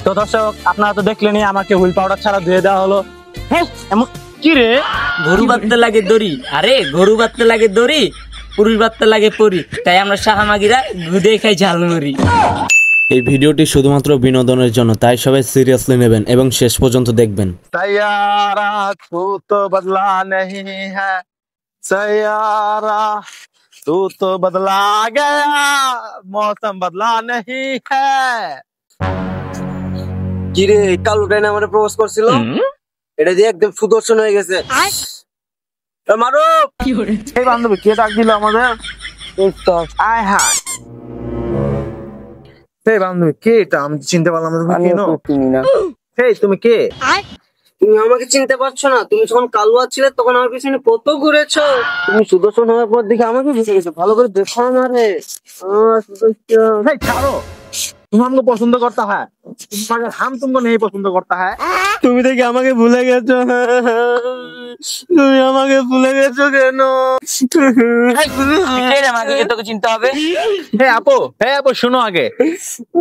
তো দর্শক আপনারা তো দেখলেনই, আমাকে হুইল পাউডার ছাড়া ধুয়ে দেওয়া হলো। হ্যাঁ এমন কি রে, গরু বাঁধতে লাগে দড়ি, আরে গরু বাঁধতে লাগে দড়ি, পুরুষ বাঁধতে লাগে পরি, তাই আমরা শাহামাগিরা গুদে খাই ঝালমুড়ি। এই ভিডিওটি শুধুমাত্র বিনোদনের জন্য, তাই সবাই সিরিয়াসলি নেবেন এবং শেষ পর্যন্ত দেখবেন। सैयारा तू तो बदला नहीं है, सैयारा तू तो बदला गया, मौसम बदला नहीं है। কি রে, কালু টাইনে আমারে প্রপোজ করছিল, এটা দিয়ে একদম সুদর্শন হয়ে গেছে। মারো এই বান্ধবী কে ডাক দিল আমাদের? আয় হায়, এই বান্ধবী কে এটা? আমি চিনতে পারলাম না। তুমি না? এই তুমি কে? তুমি আমাকে চিনতে পারছো না? তুমি যখন কালুয়া ছিলে তখন আমার পিছনে কত ঘুরেছো। তুমি সুদর্শন হওয়ার পর দেখে আমাকে ভেসে গেছো। ভালো করে দেখো আমারে। सुदर्शन ছাড়ো, তুমি আমাকে পছন্দ করতে হয়, তোমাকে হাম তুমको नहीं पसंद करता है। তুমি দেখে আমাকে ভুলে গেছো। তুমি আমাকে ভুলে গেছো কেন? তোকে চিনতে হবে। হে আপু শুনো আগে।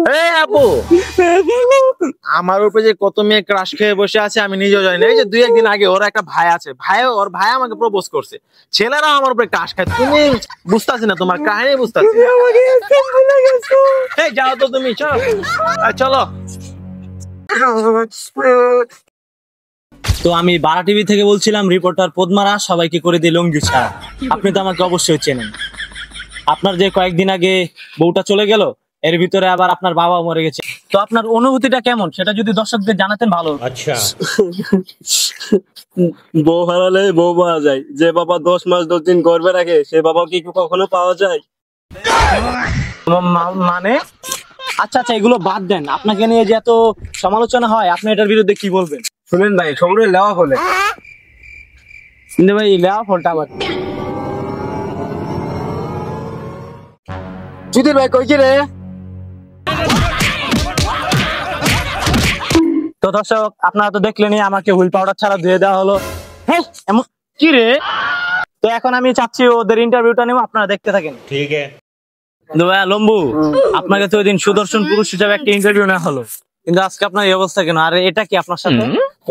হে আপু, আমার উপরে যে কত মেয়ে ক্রাশ খেয়ে বসে আছে আমি নিজেও জানি না। এই যে 2-1 দিন আগে ওর একটা ভাই আছে, ওর ভাই আমাকে প্রপোজ করছে। ছেলেরা আমার উপরে ক্রাশ খায়, তুমি বুঝতাছি না, তোমার কাহিনী বুঝতাছি না। এই যাও তো তুমি, চলো। তো আমি বারা টিভি থেকে বলছিলাম, রিপোর্টার পদ্মারা সবাইকে করে দিই লঙ্গি ছাড়া। আপনি তো আমাকে অবশ্যই চেনেন। আপনার যে কয়েকদিন আগে বউটা চলে গেল, এর ভিতরে আবার আপনার বাবা মরে গেছে। তো আপনার অনুভূতিটা কেমন সেটা যদি দর্শকদের জানাতেন ভালো। আচ্ছা, বউ হারালে বউ পাওয়া যায়, যে বাবা 10 মাস 10 দিন গর্ভে রাখে সে বাবা কি কখনো পাওয়া যায়? মানে আচ্ছা এগুলো বাদ দেন, আপনাকে নিয়ে যে এত সমালোচনা হয়, আপনি এটার বিরুদ্ধে কি বলবেন? শুনেন ভাই, সমুদ্রে লেওয়া ফলে কিন্তু ভাই লেওয়া ফলটা আবার চুদির ভাই কই রে? তো দর্শক আপনারা তো দেখলেনই, আমাকে হুইল পাউডার ছাড়া ধুয়ে দেওয়া হলো। হ্যাঁ এমন কি রে। তো এখন আমি চাচ্ছি ওদের ইন্টারভিউটা নেব, আপনারা দেখতে থাকেন। ঠিক আছে। লম্বু, আপনাকে তো ওই দিন সুদর্শন পুরুষ হিসাবে একটা ইন্টারভিউ নেওয়া হলো, কিন্তু আজকে আপনার এই অবস্থা কেন? আর এটা কি আপনার সাথে?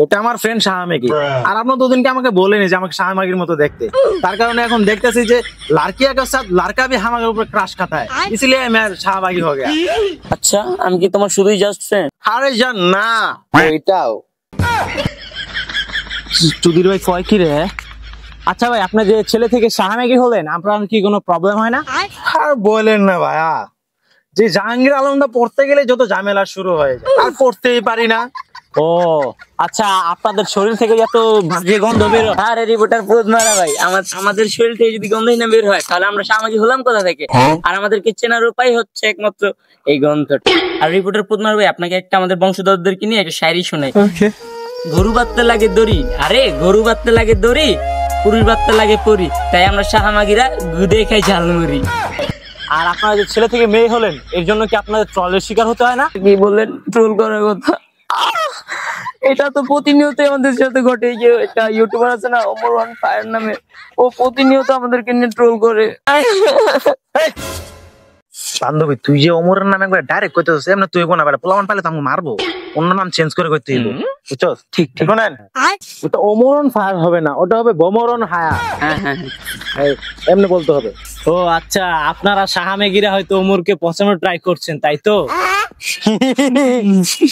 এটা আমার ফ্রেন্ড শাহামেকি। আর আপনার দুদিনকে আমাকে বলেনি যে আমাকে শাহামাগির মতো দেখতে, তার কারণে এখন দেখতেছি যে লাড়কিয়া কে সাথ লড়কা भी हमारे ऊपर क्रश खाता है, इसलिए मैं शाहबागी हो गया। আচ্ছা, আমি কি তোমার শুধুই জাস্ট ফ্রেন্ড? আরে জান না, ওইটাও চুদির ভাই কয় কি রে? আচ্ছা ভাই, আপনি যে ছেলে থেকে শাহামেকি হলেন, আপনার কি কোনো প্রবলেম হয় না? আর বলেন না ভাইয়া, যে জাহাঙ্গীর আলমটা পড়তে গেলে যত ঝামেলা শুরু হয়ে যায়, আর পড়তেই পারি না। ও আচ্ছা, আপনাদের শরীর থেকে যত বাজে গন্ধ বের হয়। আরে রিপোর্টার পদ্মারা ভাই, আমাদের শরীর থেকে যদি গন্ধই না বের হয়, তাহলে আমরা শাহামাগি হলাম কোথা থেকে? আর আমাদেরকে চেনার উপায় হচ্ছে একমাত্র এই গন্ধটা। আর রিপোর্টার পদ্মারা ভাই, আপনাকে একটা আমাদের বংশধরদেরকে নিয়ে একটা শায়রি শোনাই। গরু বাঁধতে লাগে দড়ি, আরে গরু বাঁধতে লাগে দড়ি, পুরুষ বাঁধতে লাগে পরি, তাই আমরা শাহামাগিরা গুদে খাই ঝালমুড়ি। আর আপনারা যে ছেলে থেকে মেয়ে হলেন, এর জন্য কি আপনাদের ট্রলের শিকার হতে হয় না? কি বললেন ট্রোল করার কথা? এটা তো প্রতিনিয়ত আমাদের সাথে ঘটে। যে একটা ইউটিউবার আছে না, ওমর ওয়ান ফায়ার নামে, ও প্রতিনিয়ত আমাদেরকে নিয়ে ট্রোল করে। বান্ধবী, তুই যে ওমরের নামে একবার ডাইরেক্ট কইতেছিস, এমনি তুই কোন বেলা পোলামান পাইলে তো আমি মারবো, অন্য নাম চেঞ্জ করে কইতে হইব, বুঝছস? ঠিক শুনেন, ওটা ওমরন ফায়ার হবে না, ওটা হবে বমরন হায়া। এমনি বলতে হবে। ও আচ্ছা, আপনারা শাহামেগিরা হয়তো ওমরকে পচানোর ট্রাই করছেন, তাই তো?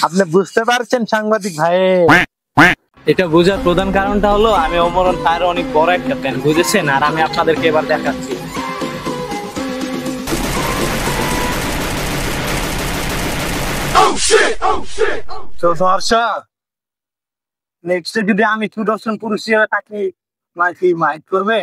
আপনি বুঝতে পারছেন সাংবাদিক ভাই? এটা বোঝার প্রধান কারণটা হলো আমি ওমরন ফায়ার অনেক বড় একটা ফ্যান, বুঝেছেন? আর আমি আপনাদেরকে এবার দেখাচ্ছি। তো দর্শক, নেক্সট যদি আমি সুদর্শন পুরুষ হিসেবে থাকি, মাইক করবে।